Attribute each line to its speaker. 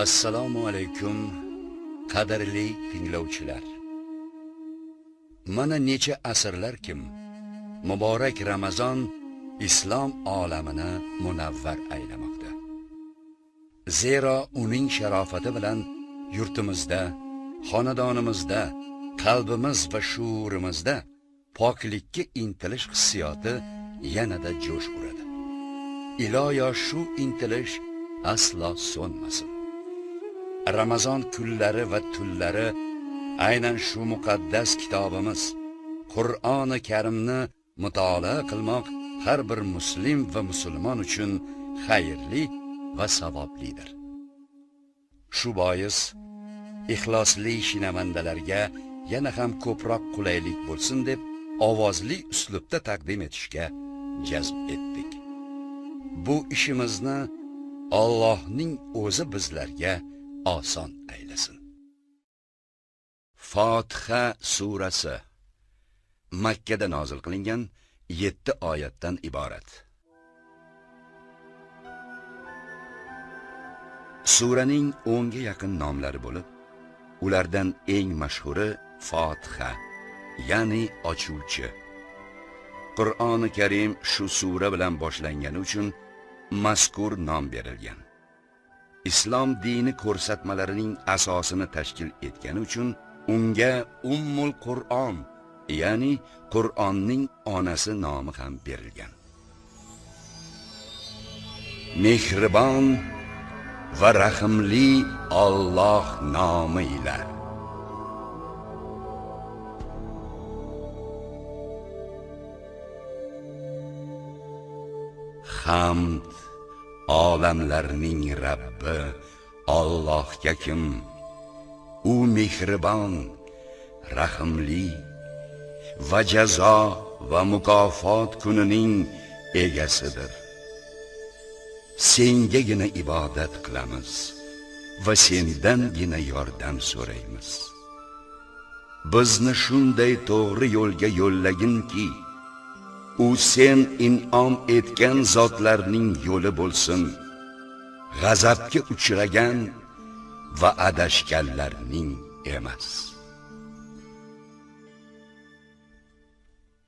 Speaker 1: Assalomu alaykum, qadrli tinglovchilar. Mana necha asrlarkim muborak Ramazon islom olamini munavvar aylamoqda. Zero uning sharofati bilan yurtimizda, xonadonimizda, qalbimiz va shuurimizda poklikka intilish hissiyoti yanada jo'sh uradi. Iloyo shu intilish aslo so'nmasin. Ramazon kunlari va tunlari aynan shu muqaddas kitobimiz Qur'oni Karimni mutolaa qilmoq har bir muslim va musulmon uchun xayrli va savoblidir. Shu bois ixlosli shinavandalarga yana ham ko'proq qulaylik bo'lsin deb ovozli uslubda taqdim etishga jazb etdik. Bu ishimizni Allohning o'zi bizlarga oson aylasin. Fotiha surasi Makka da nozil qilingan 7 oyatdan iborat. Suraning 10 ga yaqin nomlari bo'lib, ulardan eng mashhuri Fotiha, ya'ni ochuvchi. Qur'oni Karim shu sura bilan boshlangani uchun mazkur nom berilgan. Islom dini ko'rsatmalarining asosini tashkil etgani uchun unga Ummul Qur'on, ya'ni Qur'onning onasi nomi ham berilgan. Mehribon va rahimli Alloh nomi ila. Hamd olamlarning Rabbi Allohga kim, u mehribon, rahimli va jazo va mukofot kunining egasidir. Sengagina ibodat qilamiz va sendangina yordam so'raymiz. Bizni shunday to'g'ri yo'lga yo'llaginki, u sen in'om etgan zotlarning yo'li bo'lsin, g'azabga uchragan va adashganlarning emas.